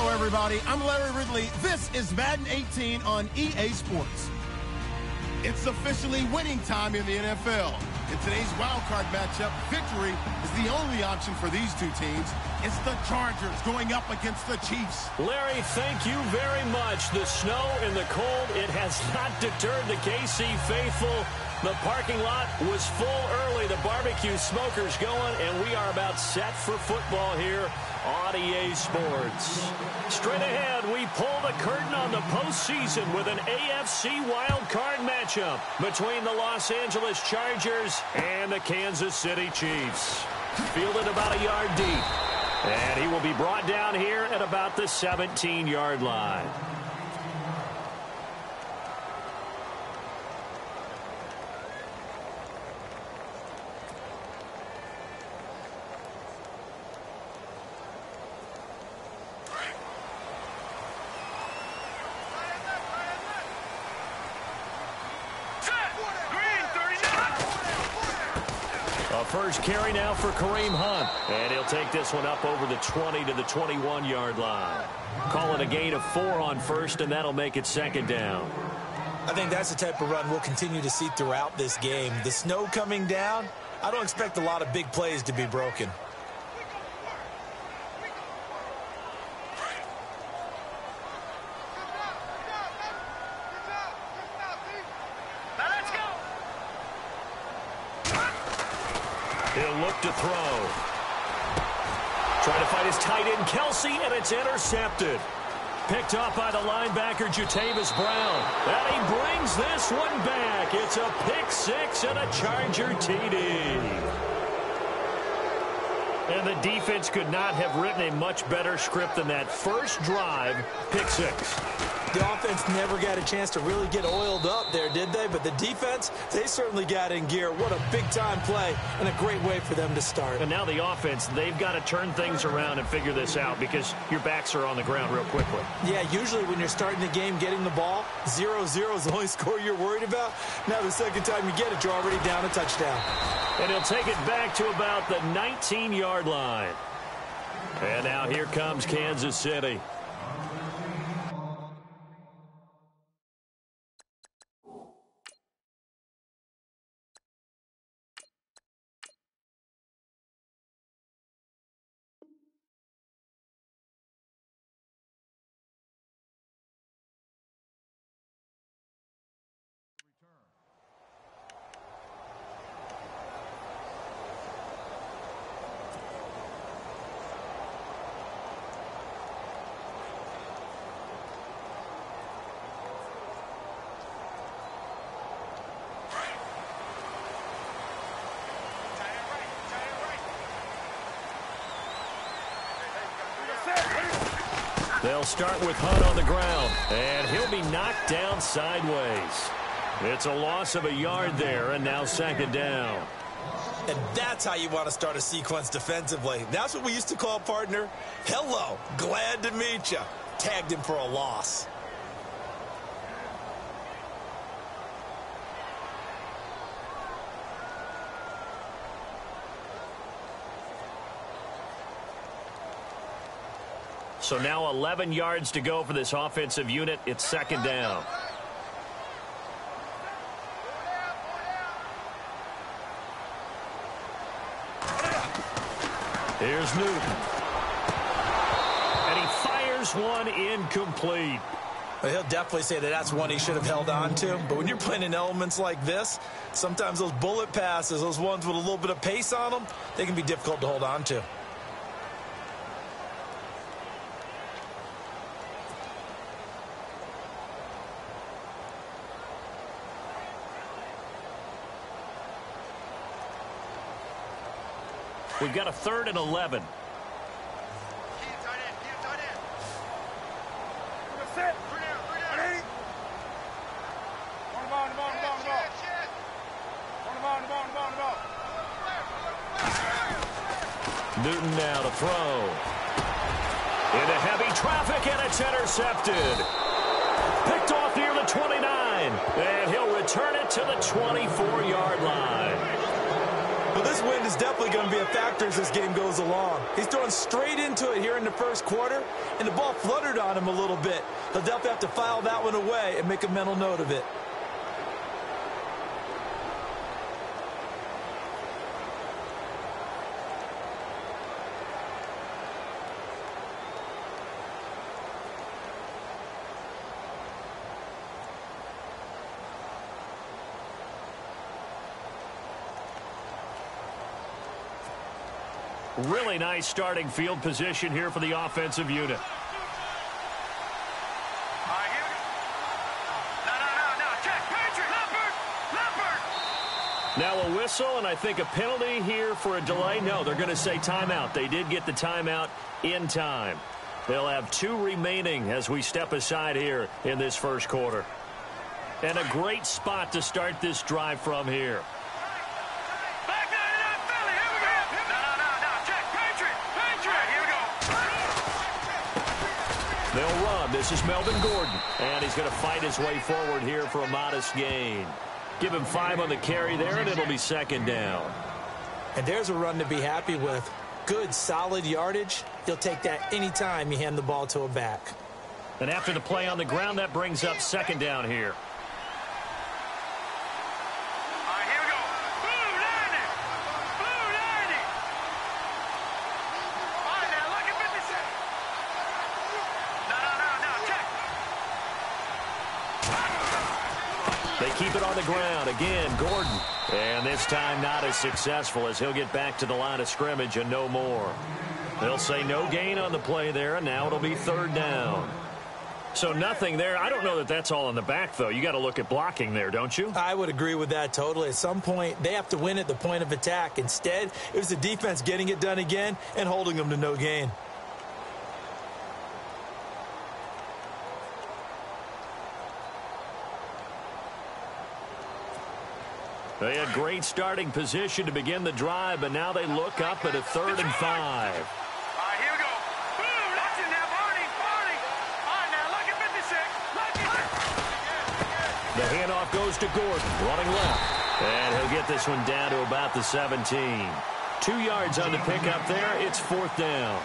Hello, everybody. I'm Larry Ridley. This is Madden 18 on EA Sports. It's officially winning time in the NFL. In today's wildcard matchup, victory is the only option for these two teams. It's the Chargers going up against the Chiefs. Larry, thank you very much. The snow and the cold, it has not deterred the KC faithful. The parking lot was full early. The barbecue smoker's going, and we are about set for football here on EA Sports. Straight ahead, we pull the curtain on the postseason with an AFC wildcard matchup between the Los Angeles Chargers and the Kansas City Chiefs. Fielded about a yard deep, and he will be brought down here at about the 17-yard line. First carry now for Kareem Hunt. And he'll take this one up over the 20 to the 21-yard line. Call it a gain of 4 on first, and that'll make it second down. I think that's the type of run we'll continue to see throughout this game. The snow coming down, I don't expect a lot of big plays to be broken. He'll look to throw. Trying to find his tight end, Kelsey, and it's intercepted. Picked off by the linebacker, Jatavis Brown. And he brings this one back. It's a pick six and a Charger TD. And the defense could not have written a much better script than that first drive, pick six. The offense never got a chance to really get oiled up there, did they? But the defense, they certainly got in gear. What a big-time play and a great way for them to start. And now the offense, they've got to turn things around and figure this out because your backs are on the ground real quickly. Yeah, usually when you're starting the game getting the ball, 0-0 is the only score you're worried about. Now the second time you get it, you're already down a touchdown. And he'll take it back to about the 19-yard line. And now here comes Kansas City. They'll start with Hunt on the ground, and he'll be knocked down sideways. It's a loss of a yard there, and now second down. And that's how you want to start a sequence defensively. That's what we used to call, partner, hello, glad to meet you. Tagged him for a loss. So now 11 yards to go for this offensive unit. It's second down. Here's Newton. And he fires one incomplete. Well, he'll definitely say that that's one he should have held on to. But when you're playing in elements like this, sometimes those bullet passes, those ones with a little bit of pace on them, they can be difficult to hold on to. We've got a 3rd and 11. Newton now to throw. Into heavy traffic, and it's intercepted. Picked off near the 29. And he'll return it to the 24-yard line. Well, this wind is definitely going to be a factor as this game goes along. He's throwing straight into it here in the first quarter, and the ball fluttered on him a little bit. He'll definitely have to file that one away and make a mental note of it. Really nice starting field position here for the offensive unit. Now a whistle, and I think a penalty here for a delay. No, they're going to say timeout. They did get the timeout in time. They'll have 2 remaining as we step aside here in this first quarter. And a great spot to start this drive from here. They'll run. This is Melvin Gordon. And he's going to fight his way forward here for a modest gain. Give him 5 on the carry there, and it'll be second down. And there's a run to be happy with. Good, solid yardage. You'll take that anytime you hand the ball to a back. And after the play on the ground, that brings up second down here. They keep it on the ground. Again, Gordon. And this time not as successful as he'll get back to the line of scrimmage and no more. They'll say no gain on the play there, and now it'll be third down. So nothing there. I don't know that that's all in the back, though. You got to look at blocking there, don't you? I would agree with that totally. At some point, they have to win at the point of attack. Instead, it was the defense getting it done again and holding them to no gain. They had great starting position to begin the drive, but now they look up at a 3rd and 5. All right, here we go. Watch it now, Barney. All right, now look at 56. The handoff goes to Gordon, running left. And he'll get this one down to about the 17. 2 yards on the pickup there. It's 4th down.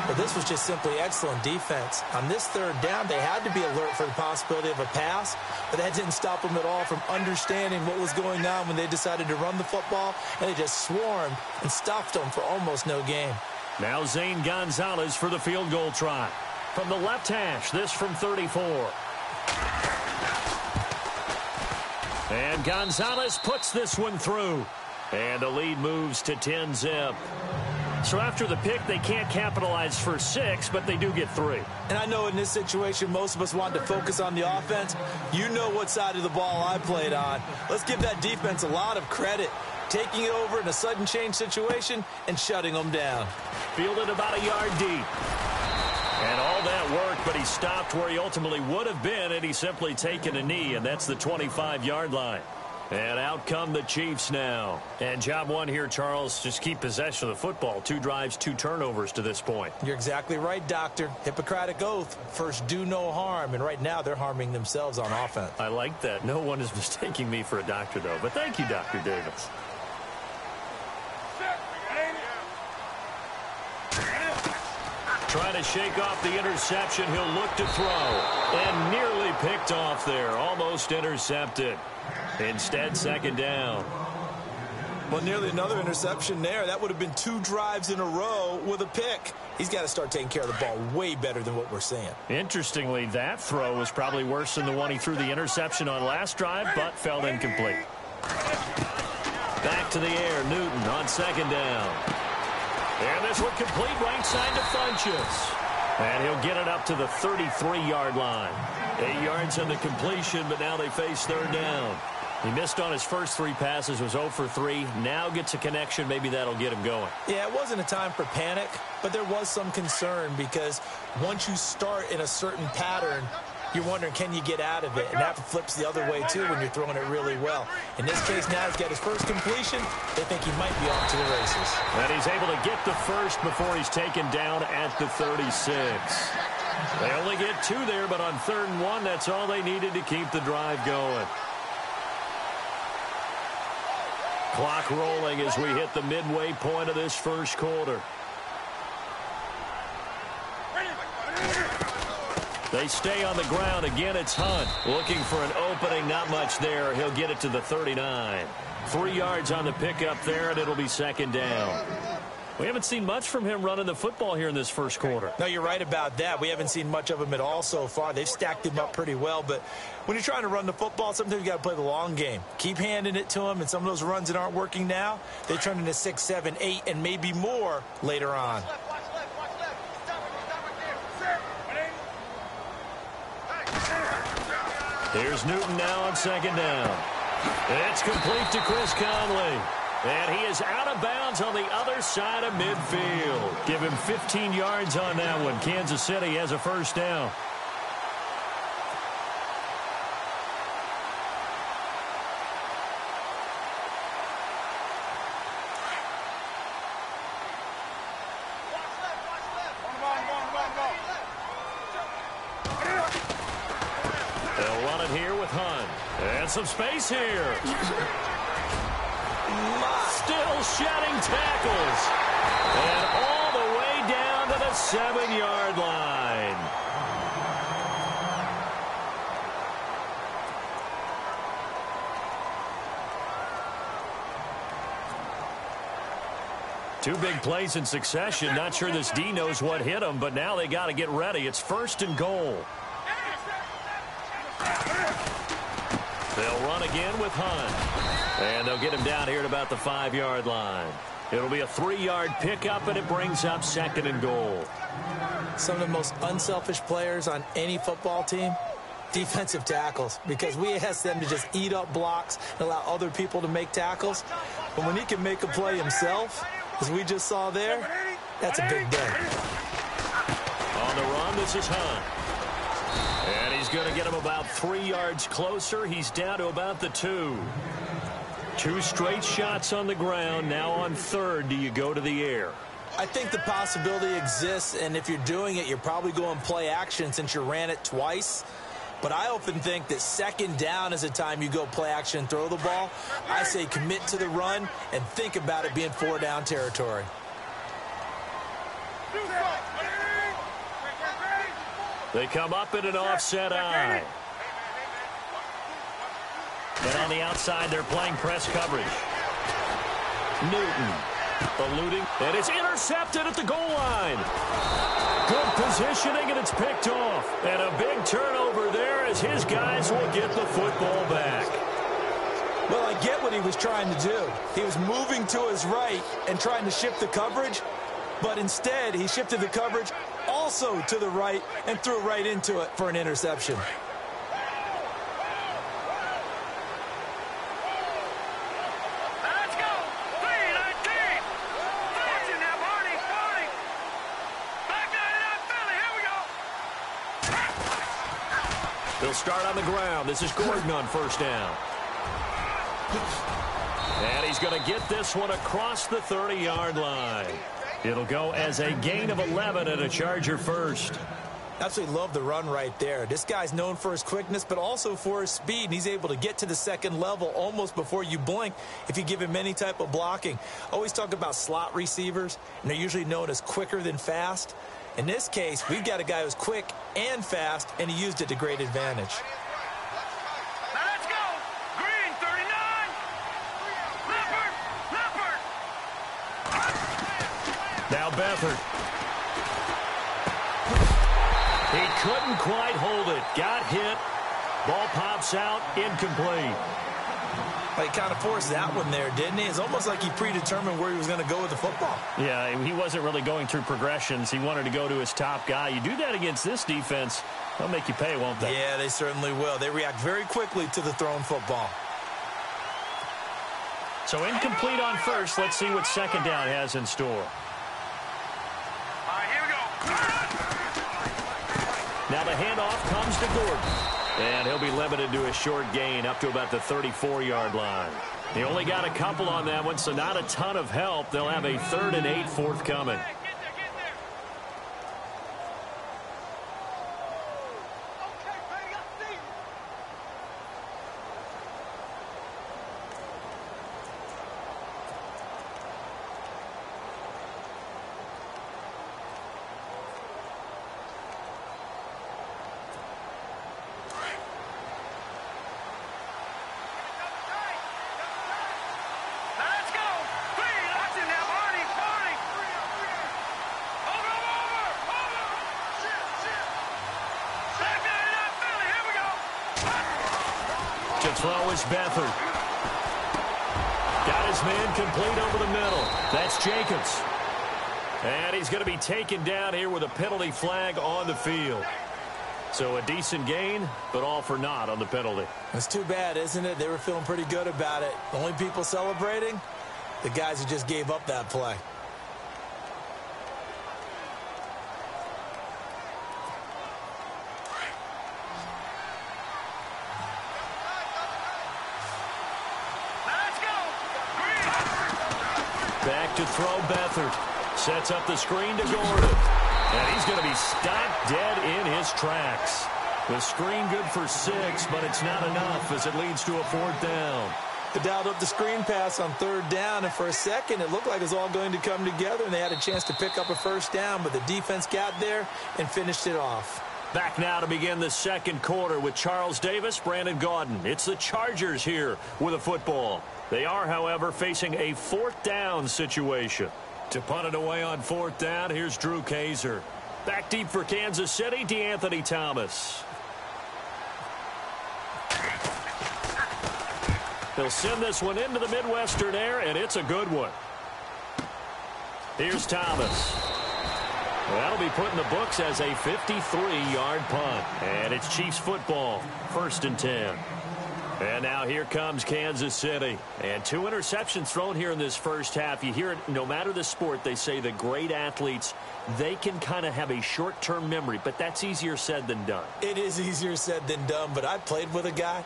But this was just simply excellent defense. On this 3rd down, they had to be alert for the possibility of a pass, but that didn't stop them at all from understanding what was going on when they decided to run the football, and they just swarmed and stuffed them for almost no gain. Now Zane Gonzalez for the field goal try. From the left hash, this from 34. And Gonzalez puts this one through. And the lead moves to 10-zip. So after the pick, they can't capitalize for 6, but they do get 3. And I know in this situation, most of us want to focus on the offense. You know what side of the ball I played on. Let's give that defense a lot of credit. Taking it over in a sudden change situation and shutting them down. Fielded about a yard deep. And all that worked, but he stopped where he ultimately would have been, and he's simply taken a knee, and that's the 25-yard line. And out come the Chiefs now. And job one here, Charles, just keep possession of the football. 2 drives, 2 turnovers to this point. You're exactly right, Doctor. Hippocratic oath. First, do no harm. And right now, they're harming themselves on offense. I like that. No one is mistaking me for a doctor, though. But thank you, Dr. Davis. Trying to shake off the interception. He'll look to throw. And nearly picked off there. Almost intercepted. Instead, second down. Well, nearly another interception there. That would have been 2 drives in a row with a pick. He's got to start taking care of the ball way better than what we're seeing. Interestingly, that throw was probably worse than the one he threw the interception on last drive, but fell incomplete. Back to the air, Newton on second down. And this one complete right side to Funchess. And he'll get it up to the 33-yard line. 8 yards on the completion, but now they face third down. He missed on his first 3 passes, was 0 for 3. Now gets a connection. Maybe that'll get him going. Yeah, it wasn't a time for panic, but there was some concern because once you start in a certain pattern, you're wondering, can you get out of it? And that flips the other way, too, when you're throwing it really well. In this case, now he's got his first completion. They think he might be off to the races. And he's able to get the first before he's taken down at the 36. They only get 2 there, but on 3rd and 1, that's all they needed to keep the drive going. Clock rolling as we hit the midway point of this first quarter. They stay on the ground. Again, it's Hunt. Looking for an opening. Not much there. He'll get it to the 39. 3 yards on the pickup there, and it'll be second down. We haven't seen much from him running the football here in this first quarter. No, you're right about that. We haven't seen much of him at all so far. They've stacked him up pretty well, but when you're trying to run the football, sometimes you got to play the long game. Keep handing it to him, and some of those runs that aren't working now, they turn into 6, 7, 8, and maybe more later on. Here's Newton now on second down. It's complete to Chris Conley. And he is out of bounds on the other side of midfield. Give him 15 yards on that one. Kansas City has a first down. They'll run it here with Hunt. And some space here. Still shedding tackles. And all the way down to the 7-yard line. Two big plays in succession. Not sure this D knows what hit him, but now they got to get ready. It's first and goal. They'll run again with Hunt. And they'll get him down here at about the 5-yard line. It'll be a 3-yard pickup, and it brings up second and goal. Some of the most unselfish players on any football team, defensive tackles, because we ask them to just eat up blocks and allow other people to make tackles. But when he can make a play himself, as we just saw there, that's a big day. On the run, this is Hunt. And he's going to get him about 3 yards closer. He's down to about the 2. 2 straight shots on the ground. Now on third, do you go to the air? I think the possibility exists, and if you're doing it, you're probably going play action since you ran it twice. But I often think that second down is a time you go play action and throw the ball. I say commit to the run and think about it being 4-down territory. They come up in an offset eye. And on the outside, they're playing press coverage. Newton eluding, and it's intercepted at the goal line. Good positioning, and it's picked off. And a big turnover there as his guys will get the football back. Well, I get what he was trying to do. He was moving to his right and trying to shift the coverage, but instead he shifted the coverage also to the right and threw right into it for an interception. They'll start on the ground. This is Gordon on first down. And he's going to get this one across the 30-yard line. It'll go as a gain of 11 and a Charger first. Absolutely love the run right there. This guy's known for his quickness, but also for his speed. And he's able to get to the second level almost before you blink if you give him any type of blocking. Always talk about slot receivers, and they're usually known as quicker than fast. In this case, we've got a guy who's quick and fast, and he used it to great advantage. Now let's go. Green, 39. Leopard. Now Beathard. He couldn't quite hold it. Got hit. Ball pops out. Incomplete. Well, he kind of forced that one there, didn't he? It's almost like he predetermined where he was going to go with the football. Yeah, he wasn't really going through progressions. He wanted to go to his top guy. You do that against this defense, they'll make you pay, won't they? Yeah, they certainly will. They react very quickly to the thrown football. So incomplete on first. Let's see what second down has in store. All right, here we go. Now the handoff comes to Gordon. And he'll be limited to a short gain up to about the 34-yard line. He only got a couple on that one, so not a ton of help. They'll have a 3rd and 8 forthcoming. throw is Beathard. Got his man complete over the middle. That's Jacobs. And he's going to be taken down here with a penalty flag on the field. So a decent gain, but all for naught on the penalty. It's too bad, isn't it? They were feeling pretty good about it. The only people celebrating, the guys who just gave up that play. Back to throw Beathard. Sets up the screen to Gordon. And he's going to be stopped dead in his tracks. The screen good for 6, but it's not enough as it leads to a 4th down. They dialed up the screen pass on 3rd down, and for a second it looked like it was all going to come together, and they had a chance to pick up a 1st down, but the defense got there and finished it off. Back now to begin the 2nd quarter with Charles Davis, Brandon Gaudin. It's the Chargers here with a football. They are, however, facing a 4th down situation. To punt it away on 4th down, here's Drew Kaiser. Back deep for Kansas City, DeAnthony Thomas. He'll send this one into the Midwestern air, and it's a good one. Here's Thomas. That'll be put in the books as a 53-yard punt. And it's Chiefs football, 1st and 10. And now here comes Kansas City. And 2 interceptions thrown here in this first half. You hear it, no matter the sport, they say the great athletes, they can kind of have a short-term memory, but that's easier said than done. It is easier said than done, but I played with a guy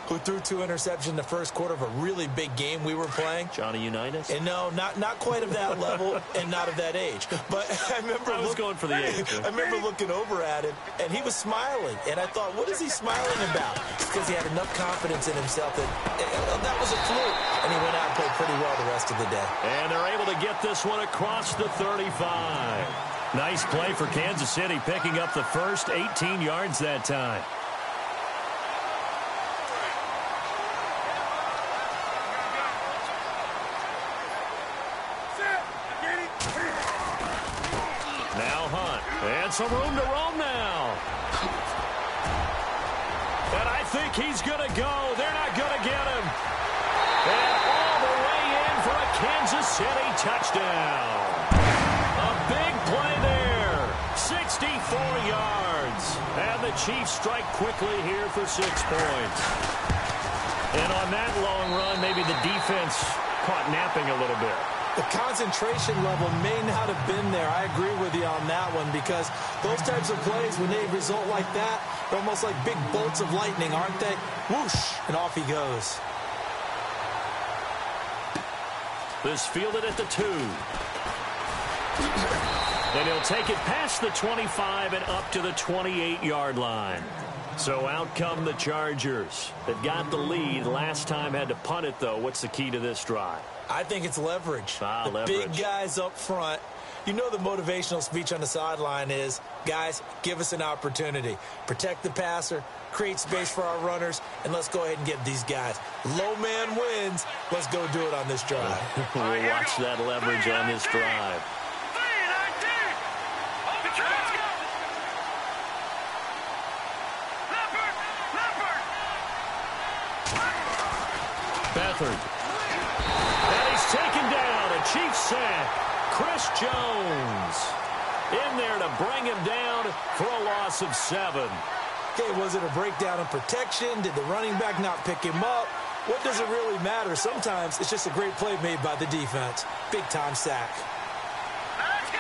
who threw 2 interceptions in the first quarter of a really big game we were playing. Johnny Unitas? And no, not quite of that level and not of that age. But I remember I was going for the age. I remember looking over at him, and he was smiling. And I thought, what is he smiling about? It's because he had enough confidence in himself that that was a fluke. And he went out and played pretty well the rest of the day. And they're able to get this one across the 35. Nice play for Kansas City, picking up the first 18 yards that time. And some room to roam now. And I think he's going to go. They're not going to get him. And all the way in for a Kansas City touchdown. A big play there. 64 yards. And the Chiefs strike quickly here for 6 points. And on that long run, maybe the defense caught napping a little bit. The concentration level may not have been there. I agree with you on that one because those types of plays, when they result like that, they're almost like big bolts of lightning, aren't they? Whoosh, and off he goes. This fielded at the 2. And he'll take it past the 25 and up to the 28-yard line. So out come the Chargers. They've got the lead. Last time had to punt it, though. What's the key to this drive? I think it's leverage. Leverage. Big guys up front. You know the motivational speech on the sideline is, guys, give us an opportunity. Protect the passer, create space for our runners, and let's go ahead and get these guys. Low man wins. Let's go do it on this drive. We'll watch that leverage on this drive. Beathard. And he's taken down. A Chiefs sack. Chris Jones in there to bring him down for a loss of 7. Okay, was it a breakdown in protection? Did the running back not pick him up? What does it really matter? Sometimes it's just a great play made by the defense. Big-time sack. Let's go.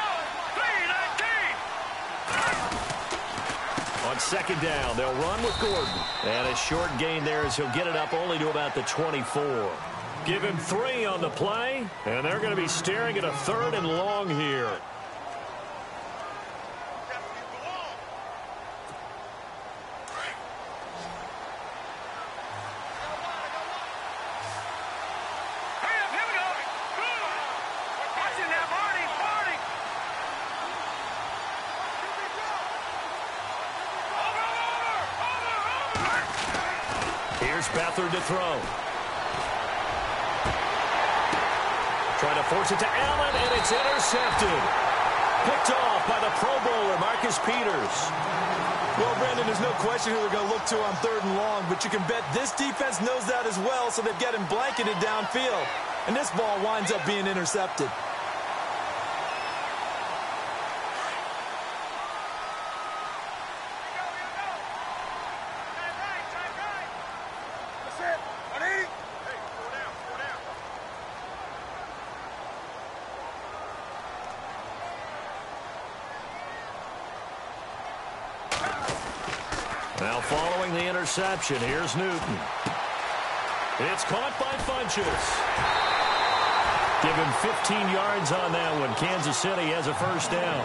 3-19. On 2nd down, they'll run with Gordon. And a short gain there as he'll get it up only to about the 24. Give him 3 on the play, and they're going to be staring at a 3rd and long here. Here's Beathard to throw. Trying to force it to Allen, and it's intercepted. Picked off by the Pro Bowler, Marcus Peters. Well, Brandon, there's no question who they're going to look to on 3rd and long, but you can bet this defense knows that as well, so they've got him blanketed downfield. And this ball winds up being intercepted. Now following the interception, here's Newton. It's caught by Funchess. Give him 15 yards on that one. Kansas City has a first down.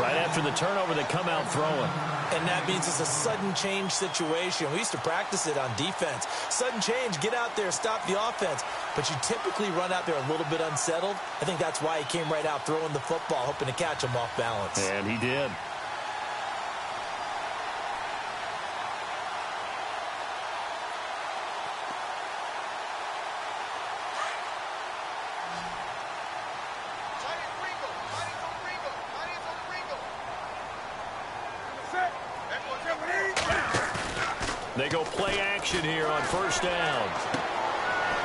Right after the turnover, they come out throwing. And that means it's a sudden change situation. We used to practice it on defense. Sudden change, get out there, stop the offense. But you typically run out there a little bit unsettled. I think that's why he came right out throwing the football, hoping to catch him off balance. And he did. They go play action here on first down.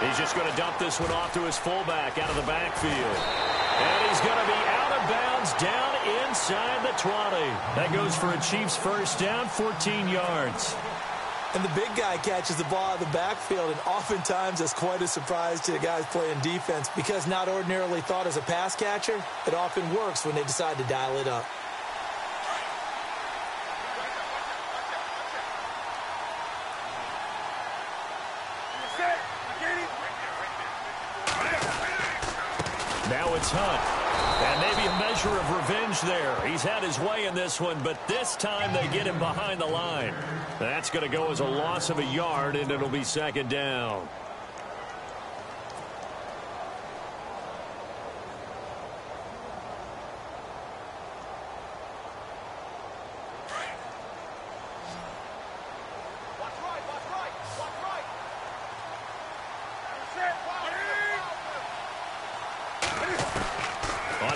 He's just going to dump this one off to his fullback out of the backfield. And he's going to be out of bounds down inside the 20. That goes for a Chiefs first down, 14 yards. And the big guy catches the ball out of the backfield, and oftentimes that's quite a surprise to the guys playing defense because not ordinarily thought as a pass catcher, it often works when they decide to dial it up. Now it's Hunt. And maybe a measure of revenge there. He's had his way in this one, but this time they get him behind the line. That's going to go as a loss of a yard, and it'll be second down.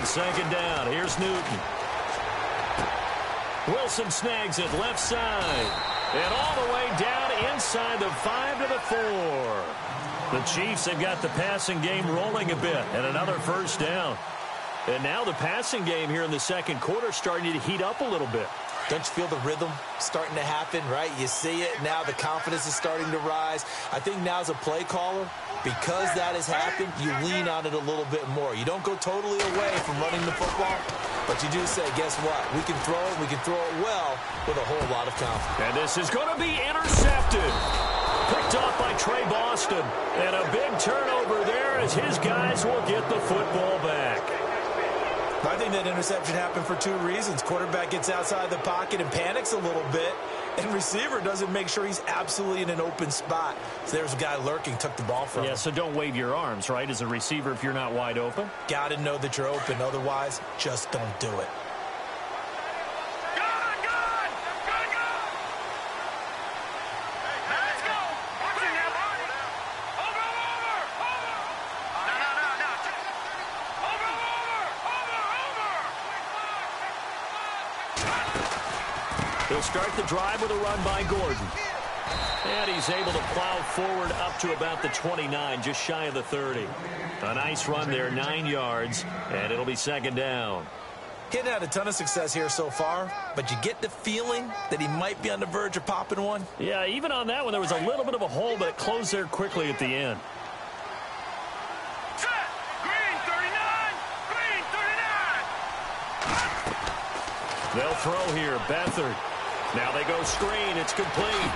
Second down. Here's Newton. Wilson snags it left side. And all the way down inside the 5 to the 4. The Chiefs have got the passing game rolling a bit. And another first down. And now the passing game here in the second quarter starting to heat up a little bit. Don't you feel the rhythm starting to happen, right? You see it. Now the confidence is starting to rise. I think now as a play caller, because that has happened, you lean on it a little bit more. You don't go totally away from running the football, but you do say, guess what? We can throw it. We can throw it well with a whole lot of confidence. And this is going to be intercepted. Picked off by Trey Boston. And a big turnover there as his guys will get the football back. I think that interception happened for two reasons. Quarterback gets outside the pocket and panics a little bit, and receiver doesn't make sure he's absolutely in an open spot. So there's a guy lurking, took the ball from him. Yeah, so don't wave your arms, right, as a receiver if you're not wide open. Got to know that you're open. Otherwise, just don't do it. He'll start the drive with a run by Gordon. And he's able to plow forward up to about the 29, just shy of the 30. A nice run there, 9 yards, and it'll be second down. He hadn't had a ton of success here so far, but you get the feeling that he might be on the verge of popping one. Yeah, even on that one, there was a little bit of a hole, but it closed there quickly at the end. Green 39! Green 39! They'll throw here, Beathard. Now they go screen. It's complete.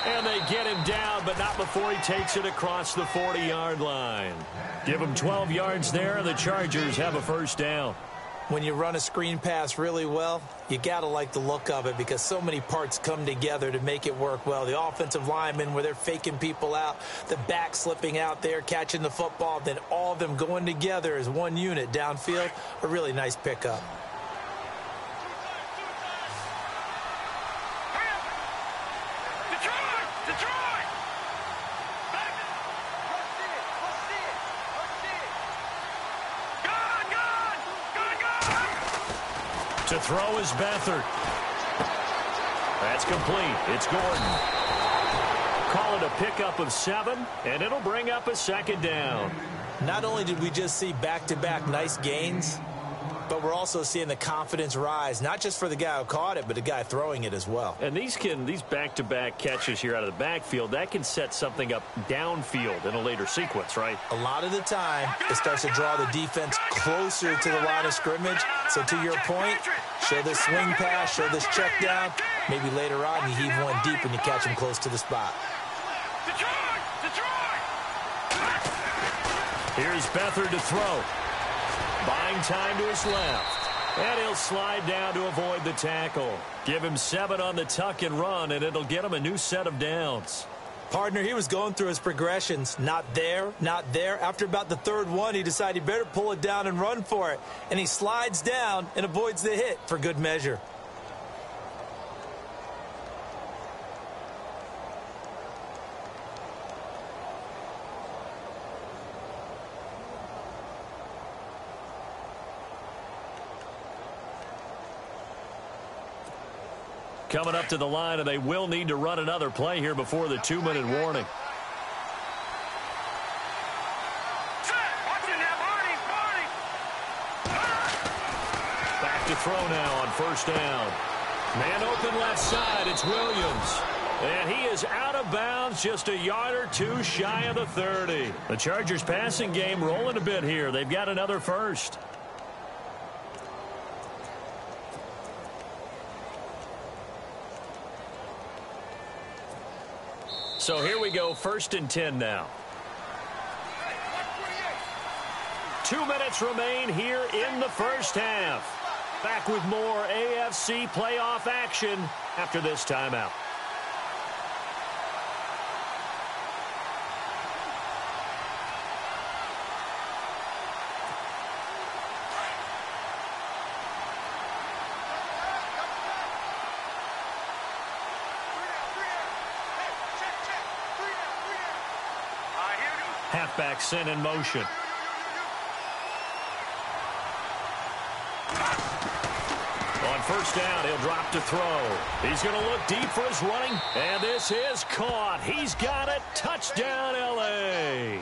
And they get him down, but not before he takes it across the 40-yard line. Give him 12 yards there, and the Chargers have a first down. When you run a screen pass really well, you got to like the look of it because so many parts come together to make it work well. The offensive linemen, where they're faking people out, the back slipping out there, catching the football, then all of them going together as one unit downfield. A really nice pickup. To throw is Beathard. That's complete. It's Gordon. Call it a pickup of 7, and it'll bring up a second down. Not only did we just see back-to-back nice gains, but we're also seeing the confidence rise, not just for the guy who caught it, but the guy throwing it as well. And these back-to-back catches here out of the backfield, that can set something up downfield in a later sequence, right? A lot of the time, it starts to draw the defense closer to the line of scrimmage. So to your point, show this swing pass, show this check down. Maybe later on you heave one deep and you catch him close to the spot. Here's Beathard to throw. Buying time to his left. And he'll slide down to avoid the tackle. Give him 7 on the tuck and run, and it'll get him a new set of downs. Partner, he was going through his progressions. Not there, not there. After about the third one, he decided he better pull it down and run for it. And he slides down and avoids the hit for good measure. Coming up to the line, and they will need to run another play here before the 2-minute warning. Back to throw now on first down. Man open left side, it's Williams. And he is out of bounds, just a yard or two shy of the 30. The Chargers passing game rolling a bit here. They've got another first. So here we go, 1st and 10 now. 2 minutes remain here in the first half. Back with more AFC playoff action after this timeout. Halfback sent in motion. On first down, he'll drop to throw. He's going to look deep for his running, and this is caught. He's got it. Touchdown, L.A.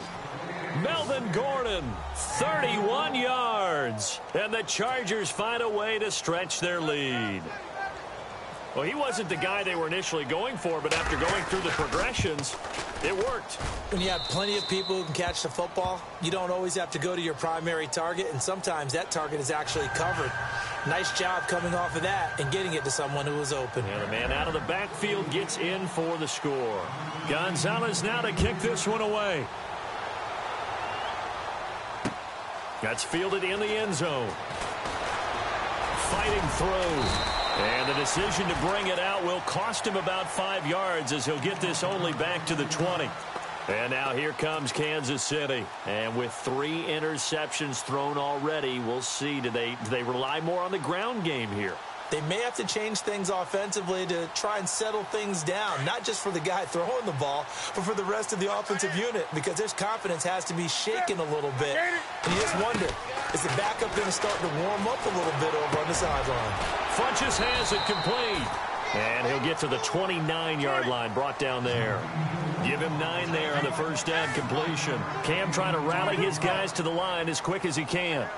Melvin Gordon, 31 yards. And the Chargers find a way to stretch their lead. Well, he wasn't the guy they were initially going for, but after going through the progressions, it worked. When you have plenty of people who can catch the football, you don't always have to go to your primary target, and sometimes that target is actually covered. Nice job coming off of that and getting it to someone who was open. And the man out of the backfield gets in for the score. Gonzalez now to kick this one away. That's fielded in the end zone. Fighting through. And the decision to bring it out will cost him about 5 yards as he'll get this only back to the 20. And now here comes Kansas City. And with 3 interceptions thrown already, we'll see. Do they rely more on the ground game here? They may have to change things offensively to try and settle things down, not just for the guy throwing the ball, but for the rest of the offensive unit, because his confidence has to be shaken a little bit. And you just wonder, is the backup going to start to warm up a little bit over on the sideline? Funches has it complete. And he'll get to the 29-yard line, brought down there. Give him 9 there on the first down completion. Cam trying to rally his guys to the line as quick as he can.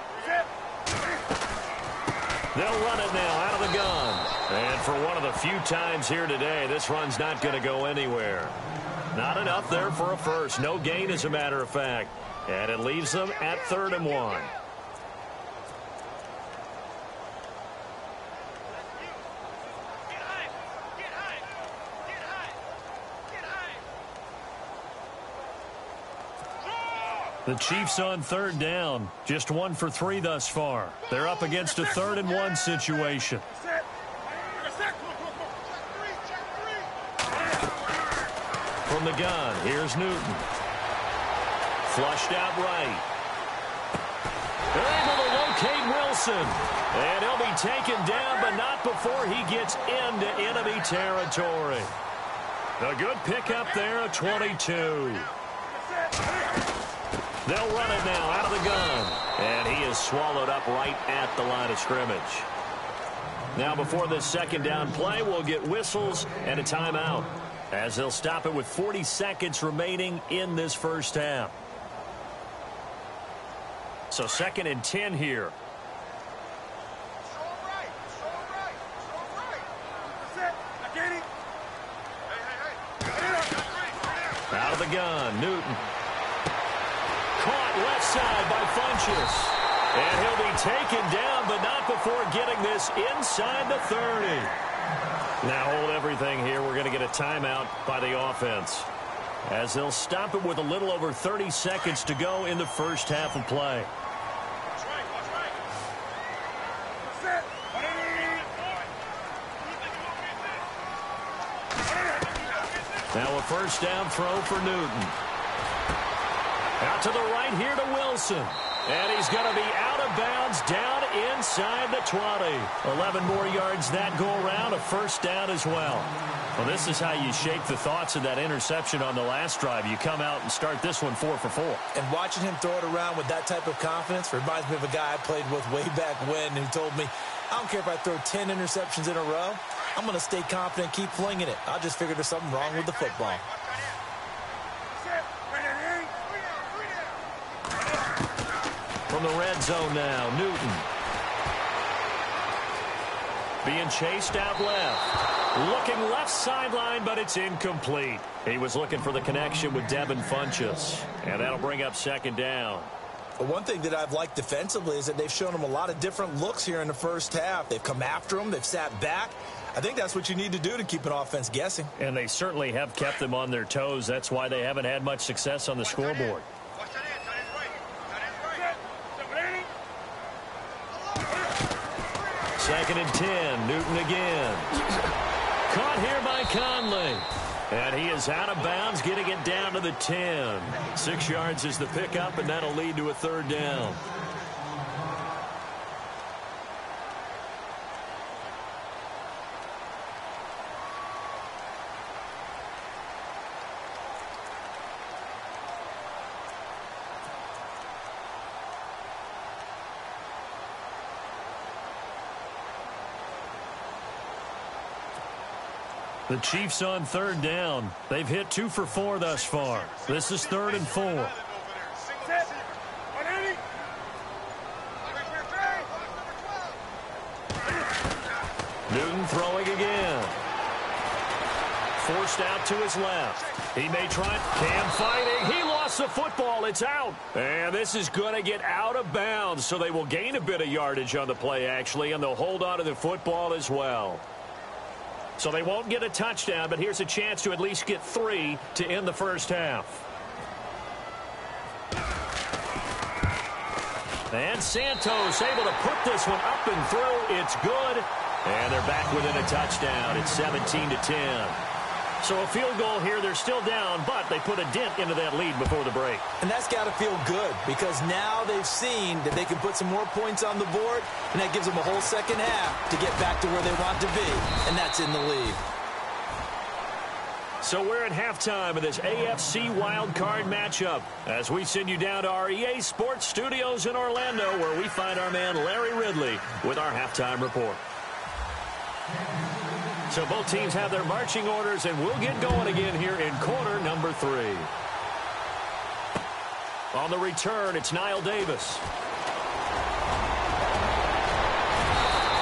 They'll run it now out of the gun. And for one of the few times here today, this run's not going to go anywhere. Not enough there for a first. No gain, as a matter of fact. And it leaves them at 3rd and 1. The Chiefs on 3rd down. Just 1 for 3 thus far. They're up against a 3rd and 1 situation. From the gun, here's Newton. Flushed out right. They're able to locate Wilson. And he'll be taken down, but not before he gets into enemy territory. A good pickup there, a 22. They'll run it now out of the gun. And he is swallowed up right at the line of scrimmage. Now before this second down play, we'll get whistles and a timeout, as they'll stop it with 40 seconds remaining in this first half. So 2nd and 10 here. Out of the gun, Newton. Caught left side by Funchess. And he'll be taken down, but not before getting this inside the 30. Now hold everything here. We're going to get a timeout by the offense, as they'll stop it with a little over 30 seconds to go in the first half of play. Now a first down throw for Newton. Out to the right here to Wilson. And he's going to be out of bounds down inside the 20. 11 more yards that go around, a first down as well. Well, this is how you shake the thoughts of that interception on the last drive. You come out and start this one 4 for 4. And watching him throw it around with that type of confidence reminds me of a guy I played with way back when who told me, I don't care if I throw 10 interceptions in a row. I'm going to stay confident, keep flinging it. I just figured there's something wrong with the football. From the red zone now, Newton. Being chased out left. Looking left sideline, but it's incomplete. He was looking for the connection with Devin Funchess. And that'll bring up 2nd down. But one thing that I've liked defensively is that they've shown him a lot of different looks here in the first half. They've come after him. They've sat back. I think that's what you need to do to keep an offense guessing. And they certainly have kept them on their toes. That's why they haven't had much success on the scoreboard. 2nd and 10. Newton again. Caught here by Conley. And he is out of bounds, getting it down to the 10. 6 yards is the pickup, and that'll lead to a 3rd down. The Chiefs on 3rd down. They've hit 2 for 4 thus far. This is 3rd and 4. Newton throwing again. Forced out to his left. He may try. Cam fighting. He lost the football. It's out. And this is going to get out of bounds, so they will gain a bit of yardage on the play, actually, and they'll hold on to the football as well. So they won't get a touchdown, but here's a chance to at least get 3 to end the first half. And Santos able to put this one up and through. It's good. And they're back within a touchdown. It's 17-10. So a field goal here. They're still down, but they put a dent into that lead before the break. And that's got to feel good, because now they've seen that they can put some more points on the board, and that gives them a whole second half to get back to where they want to be, and that's in the lead. So we're at halftime of this AFC wildcard matchup as we send you down to our EA Sports Studios in Orlando, where we find our man Larry Ridley with our halftime report. So both teams have their marching orders, and we'll get going again here in quarter number 3. On the return, it's Niall Davis.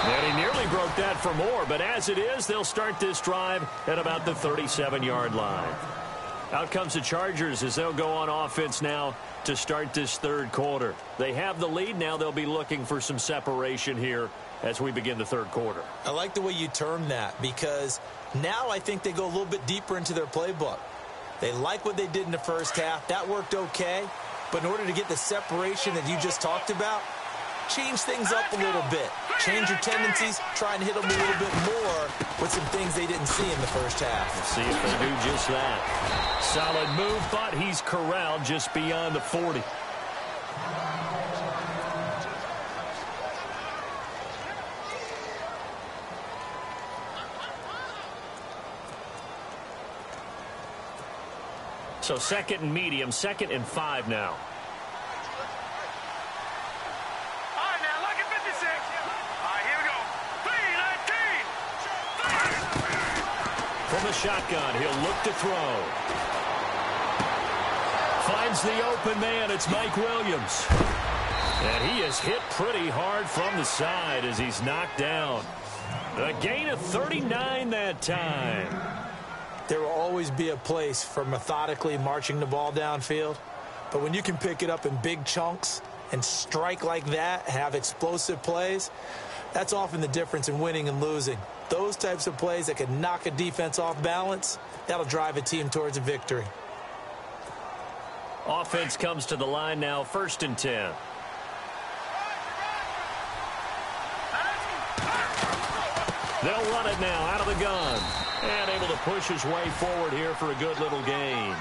And he nearly broke that for more, but as it is, they'll start this drive at about the 37-yard line. Out comes the Chargers as they'll go on offense now to start this 3rd quarter. They have the lead. Now they'll be looking for some separation here as we begin the 3rd quarter. I like the way you term that, because now I think they go a little bit deeper into their playbook. They like what they did in the first half. That worked okay. But in order to get the separation that you just talked about, change things up a little bit. Change your tendencies. Try and hit them a little bit more with some things they didn't see in the first half. Let's see if they do just that. Solid move, but he's corralled just beyond the 40. So 2nd and medium, 2nd and 5 now. All right, now, look at 56. All right, here we go. 3, 9, 10. From the shotgun, he'll look to throw. Finds the open man. It's Mike Williams. And he is hit pretty hard from the side as he's knocked down. A gain of 39 that time. There will always be a place for methodically marching the ball downfield. But when you can pick it up in big chunks and strike like that, have explosive plays, that's often the difference in winning and losing. Those types of plays that can knock a defense off balance, that'll drive a team towards a victory. Offense comes to the line now, 1st and 10. They'll run it now out of the gun. And able to push his way forward here for a good little gain.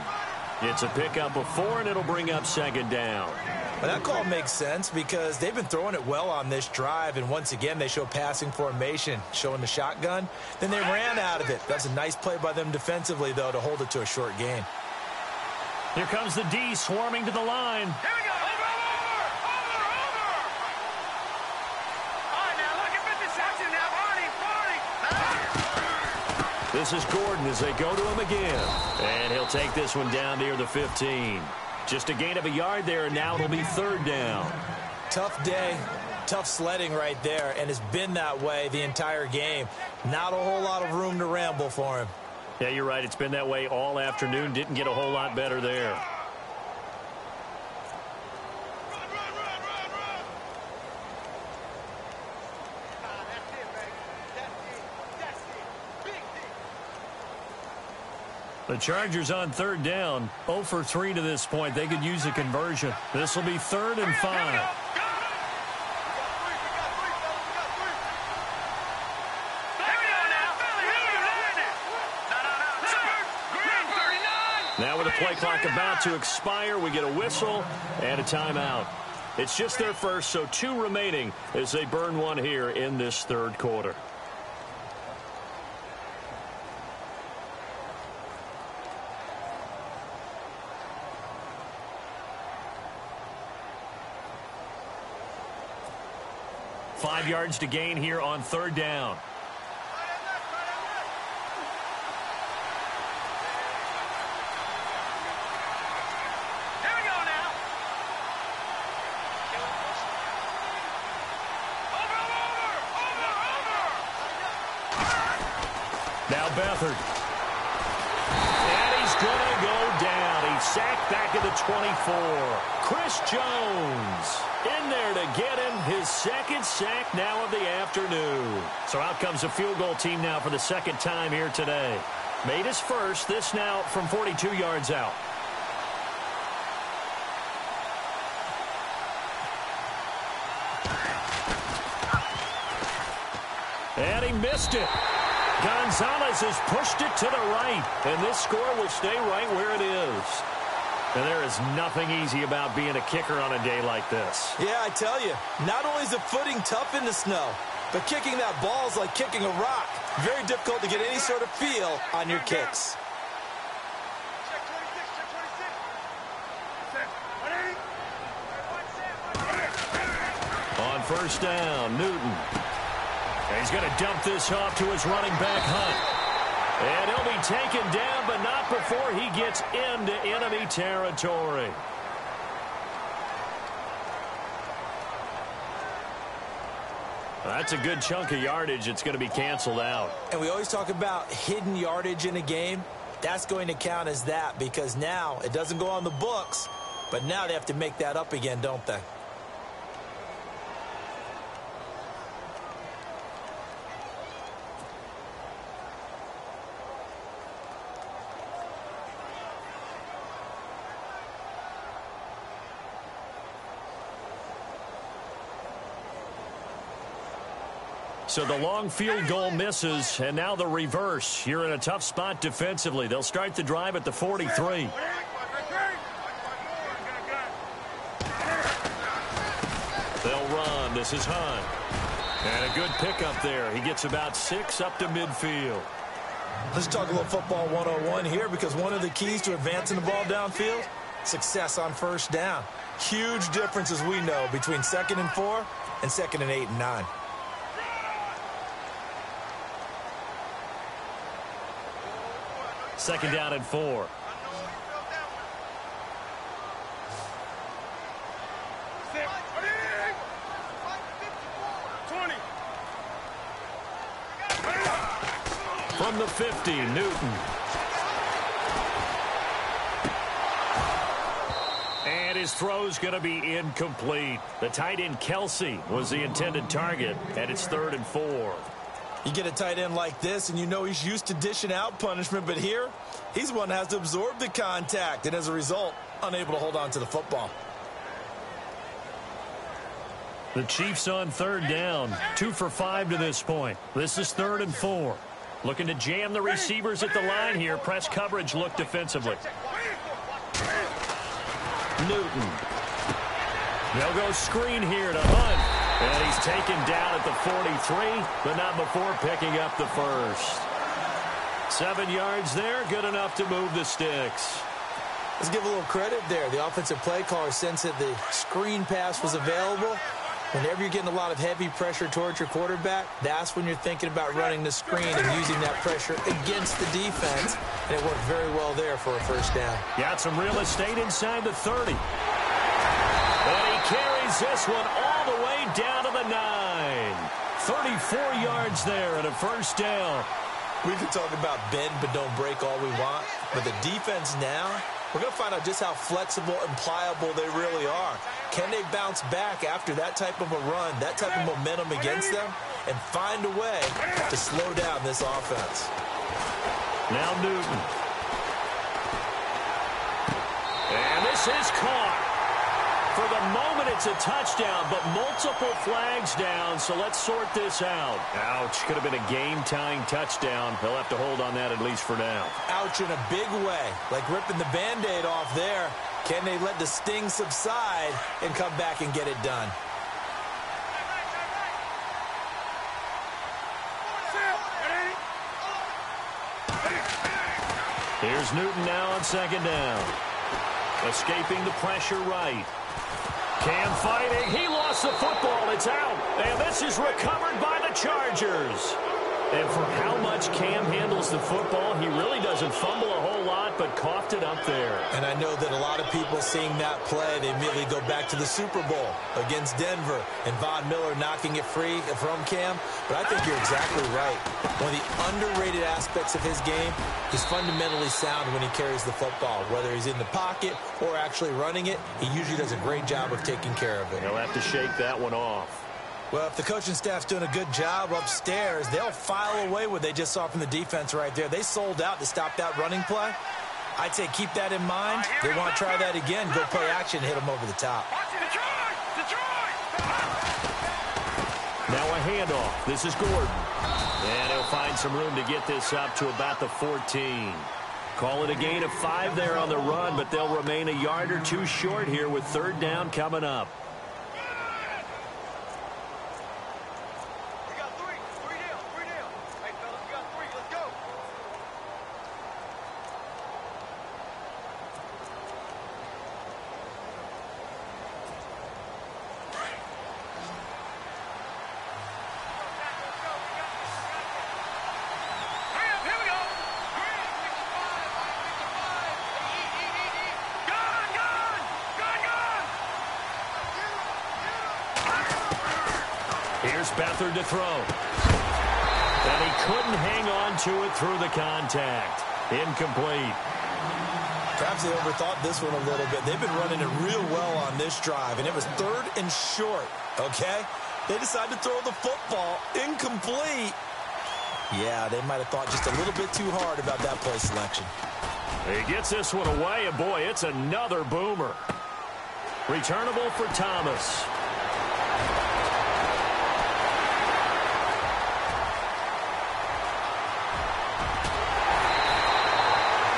It's a pickup of 4, and it'll bring up 2nd down. Well, that call makes sense because they've been throwing it well on this drive, and once again they show passing formation, showing the shotgun. Then they ran out of it. That's a nice play by them defensively, though, to hold it to a short gain. Here comes the D swarming to the line. Here we go. Over. All right, now look at 50 seconds now. 40. This is Gordon as they go to him again. And he'll take this one down near the 15. Just a gain of a yard there, and now it'll be 3rd down. Tough day, tough sledding right there, and it's been that way the entire game. Not a whole lot of room to ramble for him. Yeah, you're right. It's been that way all afternoon. Didn't get a whole lot better there. The Chargers on 3rd down, 0 for 3 to this point. They could use a conversion. This will be 3rd and 5. Now with the play clock about to expire, we get a whistle and a timeout. It's just their first, so 2 remaining as they burn one here in this 3rd quarter. Five yards to gain here on 3rd down. Here we go now. Over. Now Beathard. And he's going to go down. He's sacked back at the 24. Chris Jones in there to get him his 2nd sack now of the afternoon. So out comes the field goal team now for the 2nd time here today. Made his first, this now from 42 yards out. And he missed it. Gonzalez has pushed it to the right, and this score will stay right where it is. And there is nothing easy about being a kicker on a day like this. Yeah, I tell you, not only is the footing tough in the snow, but kicking that ball is like kicking a rock. Very difficult to get any sort of feel on your kicks. On 1st down, Newton. And he's going to dump this off to his running back, Hunt. And he'll be taken down, but not before he gets into enemy territory. That's a good chunk of yardage. It's going to be canceled out. And we always talk about hidden yardage in a game. That's going to count as that because now it doesn't go on the books, but now they have to make that up again, don't they? So the long field goal misses, and now the reverse. You're in a tough spot defensively. They'll start the drive at the 43. They'll run. This is Hunt. And a good pickup there. He gets about 6 up to midfield. Let's talk a little football 101 here because one of the keys to advancing the ball downfield, success on 1st down. Huge difference, as we know, between 2nd and 4 and 2nd and 8 and 9. Second down and 4. From the 50, Newton. And his throw's going to be incomplete. The tight end, Kelsey, was the intended target, and it's 3rd and 4. You get a tight end like this, and you know he's used to dishing out punishment, but here, he's one that has to absorb the contact, and as a result, unable to hold on to the football. The Chiefs on 3rd down, 2 for 5 to this point. This is 3rd and 4. Looking to jam the receivers at the line here. Press coverage look defensively. Newton. They'll go screen here to Hunt. And he's taken down at the 43, but not before picking up the first. 7 yards there, good enough to move the sticks. Let's give a little credit there. The offensive play caller sensed that the screen pass was available. Whenever you're getting a lot of heavy pressure towards your quarterback, that's when you're thinking about running the screen and using that pressure against the defense. And it worked very well there for a first down. Got some real estate inside the 30. And he carries this one all the way down to the 9. 34 yards there and a first down. We can talk about bend but don't break all we want. But the defense now, we're going to find out just how flexible and pliable they really are. Can they bounce back after that type of a run, that type of momentum against them, and find a way to slow down this offense? Now Newton. And this is caught. For the moment, it's a touchdown, but multiple flags down, so let's sort this out. Ouch, could have been a game-tying touchdown. They'll have to hold on that at least for now. Ouch in a big way, like ripping the Band-Aid off there. Can they let the sting subside and come back and get it done? Here's Newton now on 2nd down. Escaping the pressure right. Cam fighting. He lost the football. It's out. And this is recovered by the Chargers. And for how much Cam handles the football, he really doesn't fumble a whole lot, but coughed it up there. And I know that a lot of people seeing that play, they immediately go back to the Super Bowl against Denver and Von Miller knocking it free from Cam. But I think you're exactly right. One of the underrated aspects of his game, he's fundamentally sound when he carries the football. Whether he's in the pocket or actually running it, he usually does a great job of taking care of it. He'll have to shake that one off. Well, if the coaching staff's doing a good job upstairs, they'll file away what they just saw from the defense right there. They sold out to stop that running play. I'd say keep that in mind. They want to try that again. Go play action, hit them over the top. Now a handoff. This is Gordon. And he'll find some room to get this up to about the 14. Call it a gain of 5 there on the run, but they'll remain a yard or two short here with 3rd down coming up. Beathard to throw. And he couldn't hang on to it through the contact. Incomplete. Perhaps they overthought this one a little bit. They've been running it real well on this drive, and it was 3rd and short, okay? They decided to throw the football. Incomplete. Yeah, they might have thought just a little bit too hard about that play selection. He gets this one away, and boy, it's another boomer. Returnable for Thomas.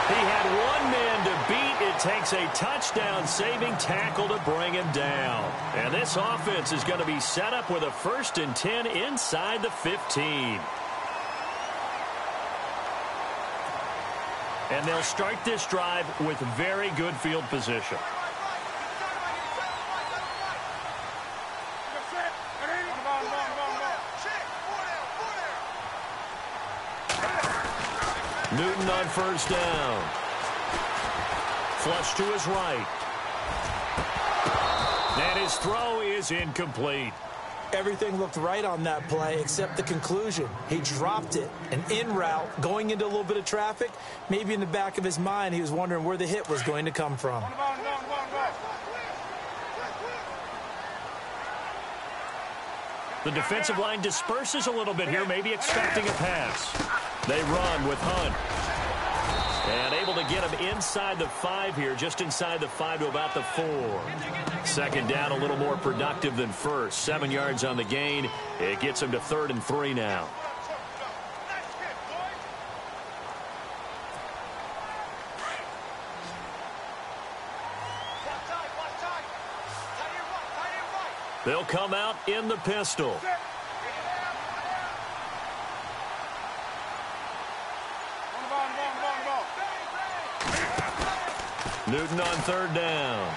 He had one man to beat. It takes a touchdown-saving tackle to bring him down. And this offense is going to be set up with a 1st and 10 inside the 15. And they'll start this drive with very good field position. Newton on first down. Flush to his right. And his throw is incomplete. Everything looked right on that play except the conclusion. He dropped it, an in route, going into a little bit of traffic. Maybe in the back of his mind, he was wondering where the hit was going to come from. The defensive line disperses a little bit here, maybe expecting a pass. They run with Hunt. And able to get him inside the 5 here, just inside the 5 to about the 4. Second down, a little more productive than first. 7 yards on the gain. It gets him to 3rd and 3 now. They'll come out in the pistol. Newton on 3rd down.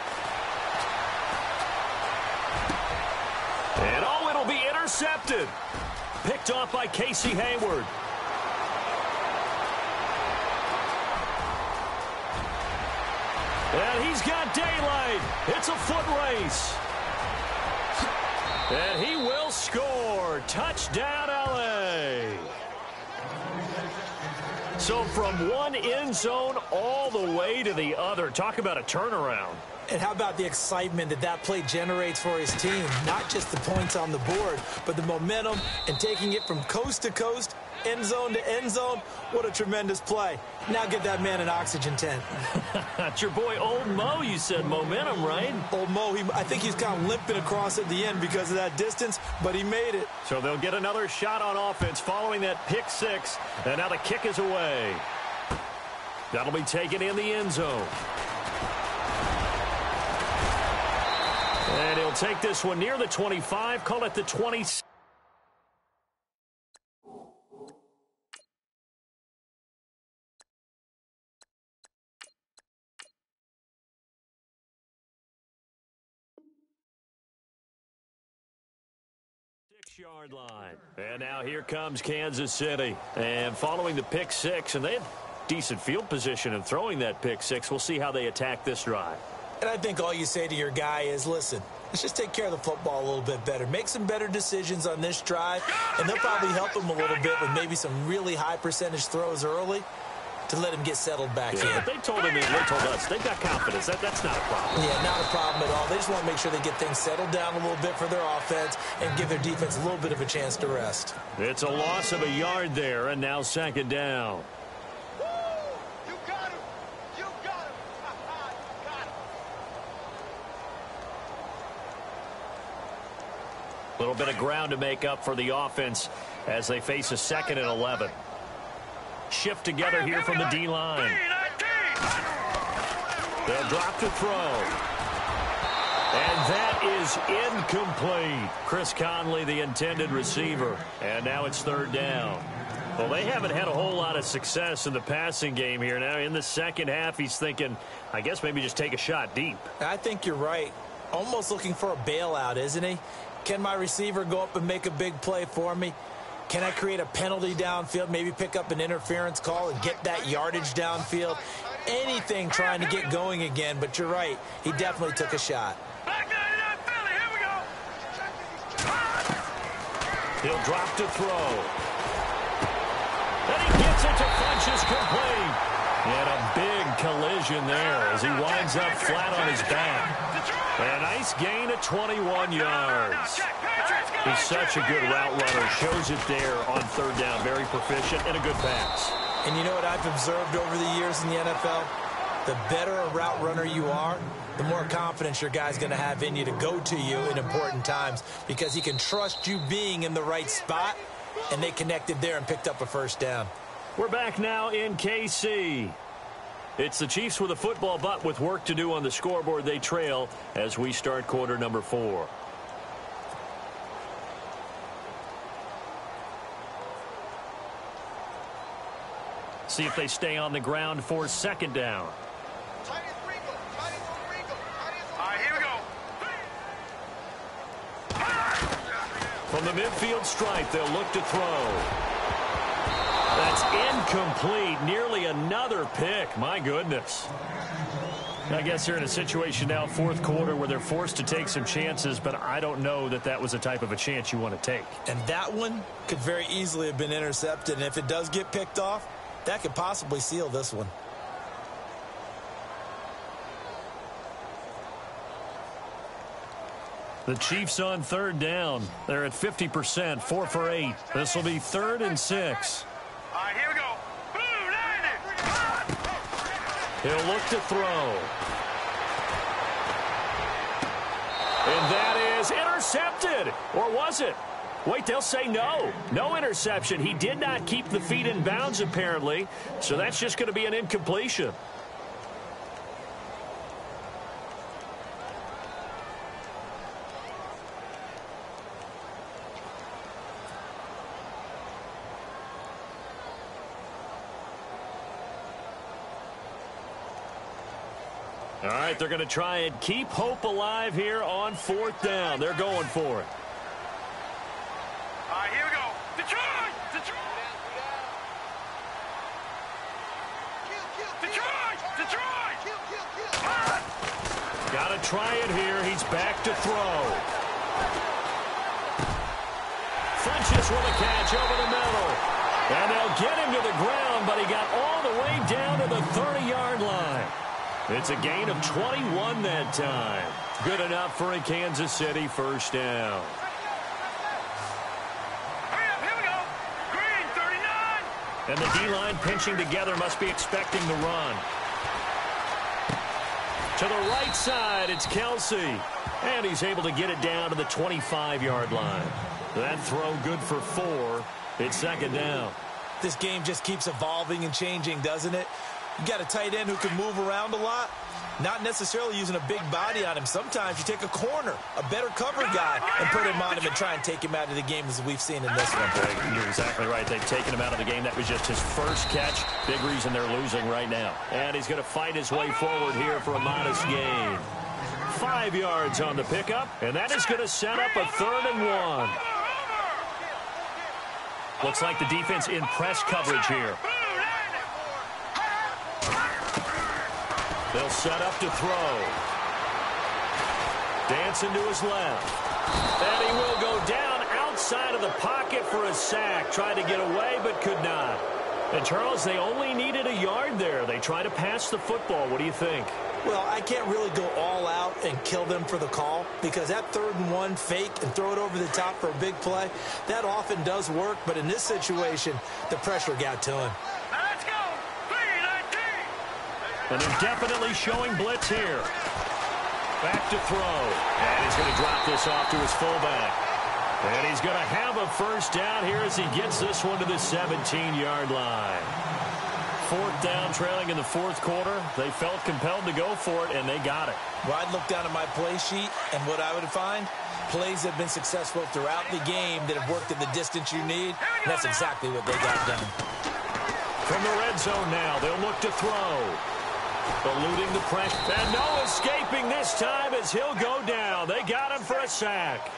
And oh, it'll be intercepted. Picked off by Casey Hayward. And he's got daylight. It's a foot race. And he will score. Touchdown, LA. So from one end zone all the way to the other. Talk about a turnaround. And how about the excitement that play generates for his team? Not just the points on the board, but the momentum and taking it from coast to coast, end zone to end zone. What a tremendous play. Now get that man an oxygen tent. That's your boy Old Mo. You said momentum, right? Old Mo, I think he's kind of limping across at the end because of that distance, but he made it. So they'll get another shot on offense following that pick 6. And now the kick is away. That'll be taken in the end zone. And he'll take this one near the 25, call it the 26. Yard line. And now here comes Kansas City. And following the pick 6, and they had decent field position in throwing that pick 6. We'll see how they attack this drive. And I think all you say to your guy is, listen, let's just take care of the football a little bit better. Make some better decisions on this drive, and they'll probably help him a little bit with maybe some really high percentage throws early to let him get settled back in. But they told him, and they told us, they've got confidence. That's not a problem. Yeah, not a problem at all. They just want to make sure they get things settled down a little bit for their offense and give their defense a little bit of a chance to rest. It's a loss of a yard there, and now 2nd down. A little bit of ground to make up for the offense as they face a 2nd and 11. Shift together here from the D-line. They'll drop to throw. And that is incomplete. Chris Conley, the intended receiver. And now it's 3rd down. Well, they haven't had a whole lot of success in the passing game here. Now in the second half, he's thinking, I guess maybe just take a shot deep. I think you're right. Almost looking for a bailout, isn't he? Can my receiver go up and make a big play for me? Can I create a penalty downfield, maybe pick up an interference call and get that yardage downfield? Anything trying to get going again, but you're right. He definitely took a shot. He'll drop to throw. And he gets it to Funchess complete. And a big collision there as he winds up flat on his back. And a nice gain of 21 yards. He's such a good route runner. Shows it there on 3rd down. Very proficient and a good pass. And you know what I've observed over the years in the NFL? The better a route runner you are, the more confidence your guy's going to have in you to go to you in important times because he can trust you being in the right spot, and they connected there and picked up a 1st down. We're back now in KC. It's the Chiefs with a football, but with work to do on the scoreboard. They trail as we start quarter number 4. See if they stay on the ground for 2nd down. All right, here we go. From the midfield stripe, they'll look to throw. That's incomplete. Nearly another pick. My goodness. I guess they're in a situation now, fourth quarter, where they're forced to take some chances, but I don't know that that was the type of a chance you want to take. And that one could very easily have been intercepted, and if it does get picked off, that could possibly seal this one. The Chiefs on third down. They're at 50%, 4 for 8. This will be 3rd and 6. All right, here we go. Boom, He'll look to throw. And that is intercepted. Or was it? Wait, they'll say no. No interception. He did not keep the feet in bounds, apparently. So that's just going to be an incompletion. All right, they're going to try and keep hope alive here on 4th down. They're going for it. All right, here we go. Detroit! Got to try it here. He's back to throw. Funches with a catch over the middle. And they'll get him to the ground, but he got all the way down to the 30-yard line. It's a gain of 21 that time. Good enough for a Kansas City first down. Hurry up, here we go. Green, 39. And the D-line pinching together must be expecting the run. To the right side, it's Kelsey. And he's able to get it down to the 25-yard line. That throw good for 4. It's 2nd down. This game just keeps evolving and changing, doesn't it? You got a tight end who can move around a lot, not necessarily using a big body on him. Sometimes you take a corner, a better cover guy, and put him on him and try and take him out of the game, as we've seen in this one. You're exactly right. They've taken him out of the game. That was just his first catch. Big reason they're losing right now. And he's going to fight his way forward here for a modest gain. 5 yards on the pickup, and that is going to set up a 3rd and 1. Looks like the defense in press coverage here. They'll set up to throw. Dancing to his left. And he will go down outside of the pocket for a sack. Tried to get away, but could not. And, Charles, they only needed a yard there. They try to pass the football. What do you think? Well, I can't really go all out and kill them for the call, because that 3rd and 1 fake and throw it over the top for a big play, that often does work. But in this situation, the pressure got to him. Let's go. 3-19. And they're definitely showing blitz here. Back to throw. And he's going to drop this off to his fullback. And he's going to have a first down here as he gets this one to the 17-yard line. 4th down, trailing in the 4th quarter. They felt compelled to go for it, and they got it. Well, I'd look down at my play sheet, and what I would find, plays that have been successful throughout the game that have worked in the distance you need, and that's exactly what they got done. From the red zone now, they'll look to throw. Eluding the pressure. And no escaping this time as he'll go down. They got him for a sack.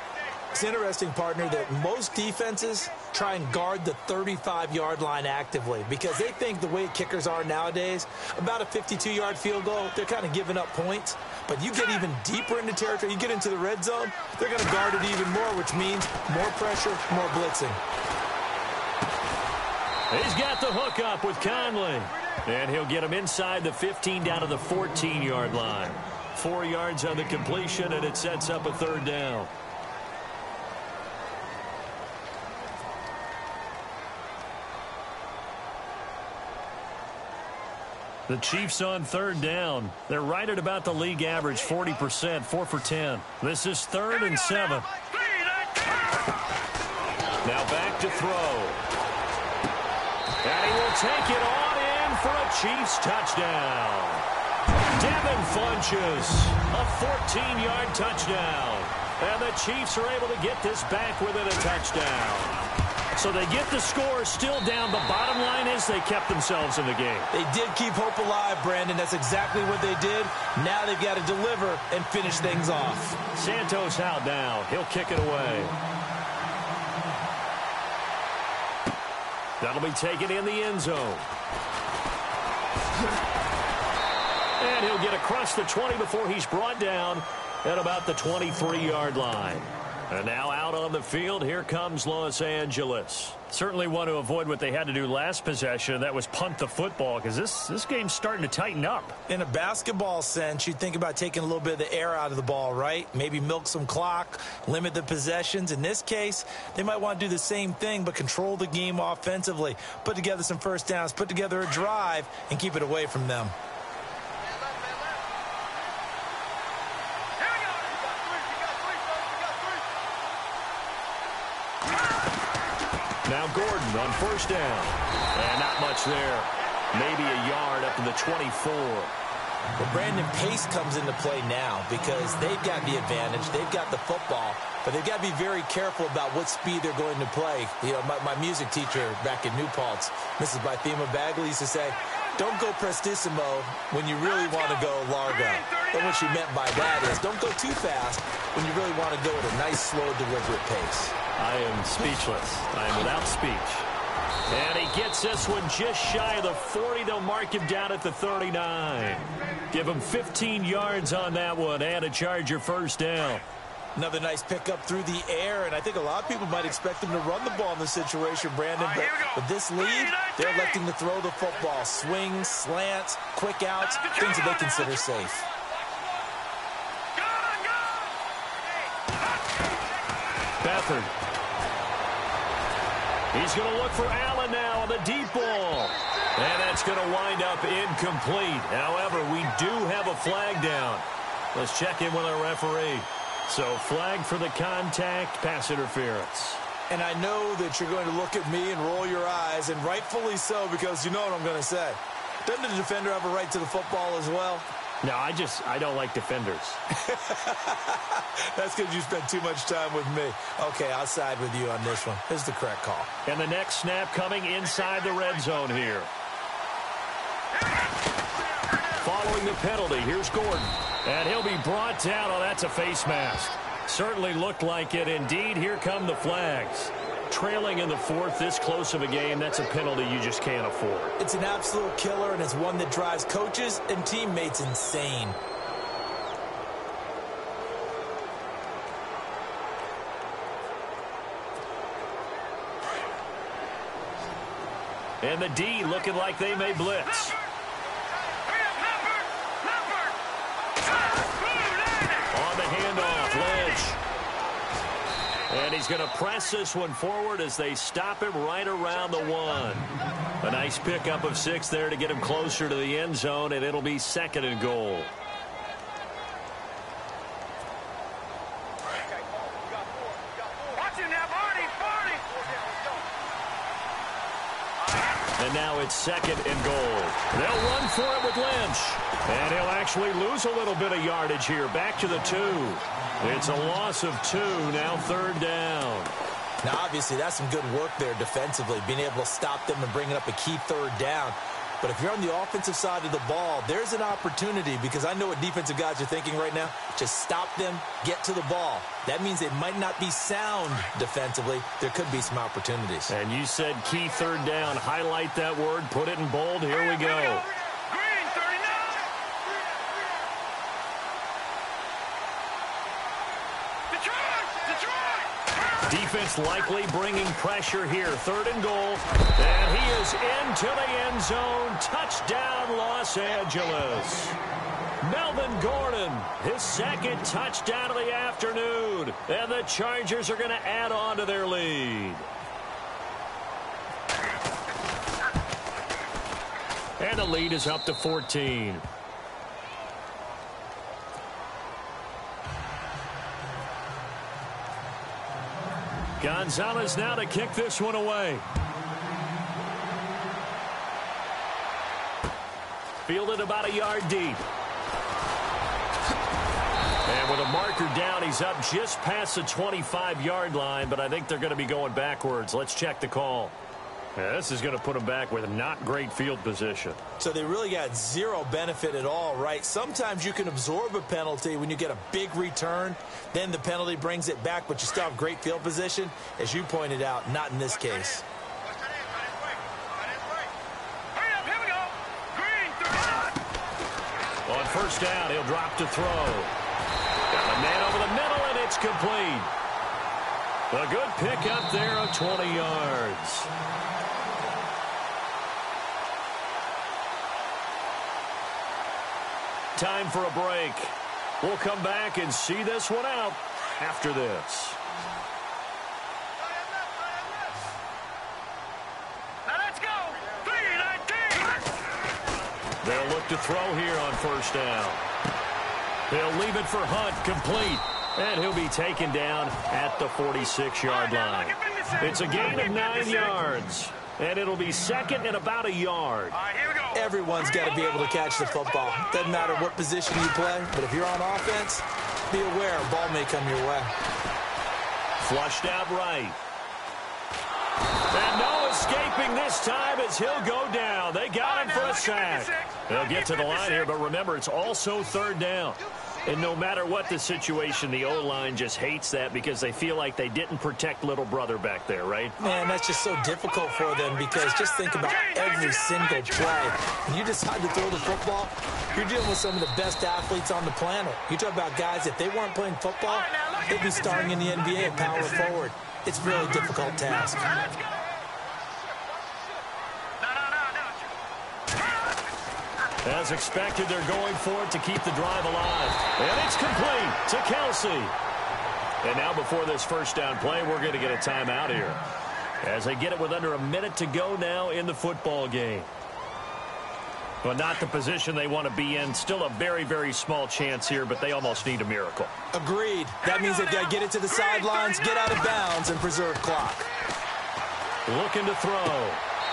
It's interesting, partner, that most defenses try and guard the 35-yard line actively because they think the way kickers are nowadays, about a 52-yard field goal, they're kind of giving up points. But you get even deeper into territory, you get into the red zone, they're going to guard it even more, which means more pressure, more blitzing. He's got the hook up with Conley. And he'll get him inside the 15 down to the 14-yard line. 4 yards on the completion, and it sets up a 3rd down. The Chiefs on 3rd down. They're right at about the league average, 40%, 4 for 10. This is 3rd and 7. Now back to throw. And he will take it on in for a Chiefs touchdown. Devin Funches, a 14-yard touchdown. And the Chiefs are able to get this back within a touchdown. So they get the score still down. The bottom line is they kept themselves in the game. They did keep hope alive, Brandon. That's exactly what they did. Now they've got to deliver and finish things off. Santos out now. He'll kick it away. That'll be taken in the end zone. And he'll get across the 20 before he's brought down at about the 23-yard line. And now out on the field, here comes Los Angeles. Certainly want to avoid what they had to do last possession. That was punt the football, because this game's starting to tighten up. In a basketball sense, you think about taking a little bit of the air out of the ball, right? Maybe milk some clock, limit the possessions. In this case, they might want to do the same thing, but control the game offensively. Put together some first downs, put together a drive, and keep it away from them. Now Gordon on first down. And not much there. Maybe a yard up to the 24. Well, Brandon, pace comes into play now because they've got the advantage. They've got the football, but they've got to be very careful about what speed they're going to play. You know, my music teacher back in New Paltz, Mrs. Bythema Bagley, used to say, don't go prestissimo when you really want to go largo. And what she meant by that is don't go too fast when you really want to go at a nice, slow, deliberate pace. I am speechless. I am without speech. And he gets this one just shy of the 40. They'll mark him down at the 39. Give him 15 yards on that one and a Charger first down. Another nice pickup through the air, and I think a lot of people might expect them to run the ball in this situation, Brandon. But with this lead, they're electing to throw the football. Swings, slants, quick outs, things that they consider safe. Beathard. He's going to look for Allen now on the deep ball. And that's going to wind up incomplete. However, we do have a flag down. Let's check in with our referee. So flag for the contact, pass interference. And I know that you're going to look at me and roll your eyes, and rightfully so, because you know what I'm going to say. Doesn't the defender have a right to the football as well? No, I don't like defenders. That's because you spent too much time with me. Okay, I'll side with you on this one. This is the correct call. And the next snap coming inside the red zone here. Following the penalty, here's Gordon. And he'll be brought down. Oh, that's a face mask. Certainly looked like it. Indeed, here come the flags. Trailing in the fourth, this close of a game, that's a penalty you just can't afford. It's an absolute killer, and it's one that drives coaches and teammates insane. And the D looking like they may blitz. On the handoff, Lynch. And he's going to press this one forward as they stop him right around the 1. A nice pickup of 6 there to get him closer to the end zone, and it'll be 2nd and goal. And now it's 2nd and goal. They'll run for it with Lynch. And he'll actually lose a little bit of yardage here. Back to the 2. It's a loss of 2. Now 3rd down. Now, obviously, that's some good work there defensively, being able to stop them and bringing up a key 3rd down. But if you're on the offensive side of the ball, there's an opportunity, because I know what defensive guys are thinking right now. Just stop them, get to the ball. That means they might not be sound defensively. There could be some opportunities. And you said key 3rd down. Highlight that word. Put it in bold. Here we go. Defense likely bringing pressure here. 3rd and goal. And he is into the end zone. Touchdown, Los Angeles. Melvin Gordon, his 2nd touchdown of the afternoon. And the Chargers are going to add on to their lead. And the lead is up to 14. Gonzalez now to kick this one away. Fielded about a yard deep. And with a marker down, he's up just past the 25-yard line, but I think they're going to be going backwards. Let's check the call. Yeah, this is going to put them back with not great field position. So they really got zero benefit at all, right? Sometimes you can absorb a penalty when you get a big return. Then the penalty brings it back, but you still have great field position. As you pointed out, not in this case. first down. He'll drop to throw. Got a man over the middle, and it's complete. A good pickup there of 20 yards. Time for a break. We'll come back and see this one out after this. Now let's go. 3-19. They'll look to throw here on first down. They'll leave it for Hunt, complete. And he'll be taken down at the 46-yard line. It's a gain of 9 yards. And it'll be second and about a yard. All right, here we go. Everyone's got to be able to catch the football. Doesn't matter what position you play, but if you're on offense, be aware a ball may come your way. Flushed out right. And no escaping this time as he'll go down. They got him for a sack. They'll get to the line here, but remember, it's also third down. And no matter what the situation, the O-line just hates that because they feel like they didn't protect little brother back there, right? Man, that's just so difficult for them because just think about every single play. When you decide to throw the football, you're dealing with some of the best athletes on the planet. You talk about guys, if they weren't playing football, they'd be starring in the NBA and power forward. It's a really difficult task. As expected, they're going for it to keep the drive alive. And it's complete to Kelsey. And now before this first down play, we're going to get a timeout here. As they get it with under a minute to go now in the football game. But not the position they want to be in. Still a very, very small chance here, but they almost need a miracle. Agreed. That means they've got to get it to the sidelines, get out of bounds, and preserve clock. Looking to throw.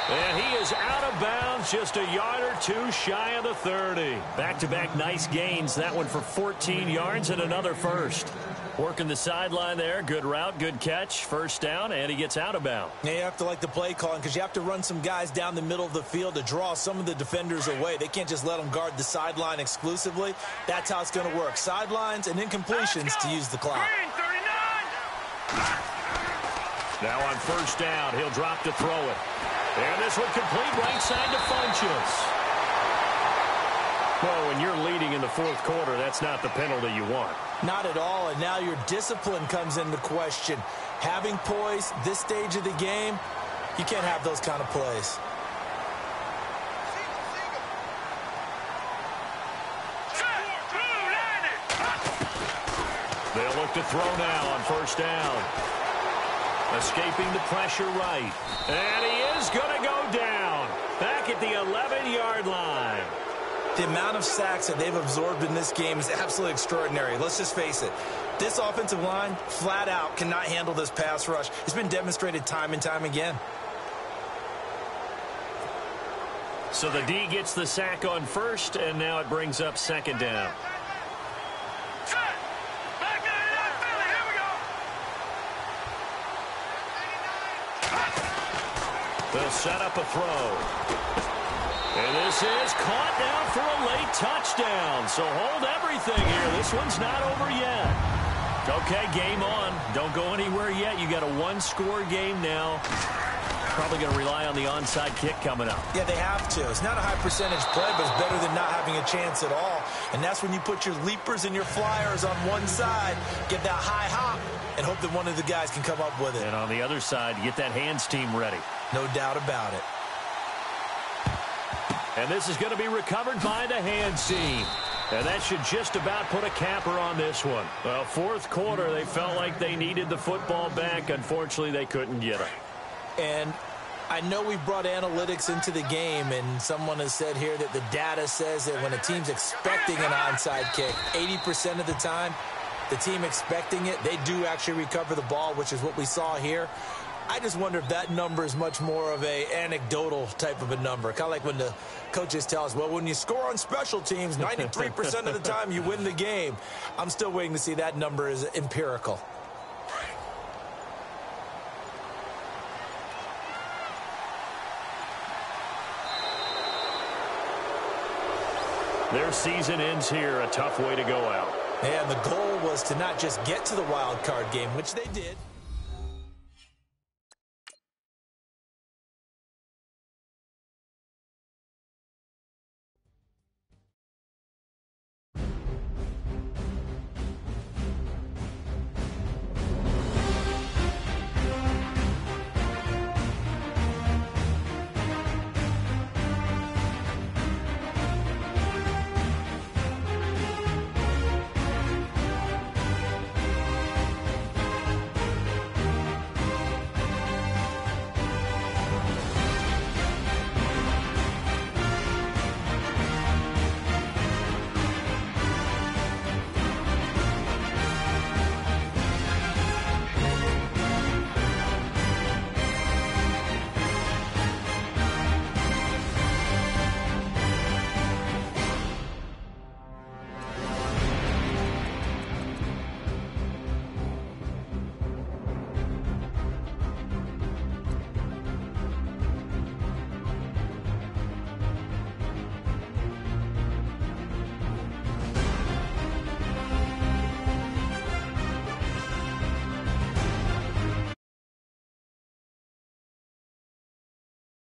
And he is out of bounds, just a yard or two shy of the 30. Back-to-back nice gains. That one for 14 yards and another first. Working the sideline there. Good route, good catch. First down, and he gets out of bounds. Yeah, you have to like the play calling because you have to run some guys down the middle of the field to draw some of the defenders away. They can't just let them guard the sideline exclusively. That's how it's going to work. Sidelines and incompletions to use the clock. Now on first down, he'll drop to throw it. And this one complete right side to Funchess. Well, when you're leading in the fourth quarter, that's not the penalty you want. Not at all, and now your discipline comes into question. Having poise this stage of the game, you can't have those kind of plays. They'll look to throw now on first down. Escaping the pressure right. And he is going to go down. Back at the 11-yard line. The amount of sacks that they've absorbed in this game is absolutely extraordinary. Let's just face it. This offensive line, flat out, cannot handle this pass rush. It's been demonstrated time and time again. So the D gets the sack on first, and now it brings up second down. They'll set up a throw. And this is caught now for a late touchdown. So hold everything here. This one's not over yet. Okay, game on. Don't go anywhere yet. You got a one-score game now. Probably going to rely on the onside kick coming up. Yeah, they have to. It's not a high percentage play, but it's better than not having a chance at all. And that's when you put your leapers and your flyers on one side, get that high hop, and hope that one of the guys can come up with it. And on the other side, get that hands team ready. No doubt about it. And this is going to be recovered by the hands team. And that should just about put a capper on this one. Well, fourth quarter, they felt like they needed the football back. Unfortunately, they couldn't get it. And I know we brought analytics into the game, and someone has said here that the data says that when a team's expecting an onside kick, 80% of the time, the team expecting it, they do actually recover the ball, which is what we saw here. I just wonder if that number is much more of a anecdotal type of a number. Kind of like when the coaches tell us, well, when you score on special teams, 93% of the time you win the game. I'm still waiting to see that number is empirical. Their season ends here. A tough way to go out. And the goal was to not just get to the wild card game, which they did.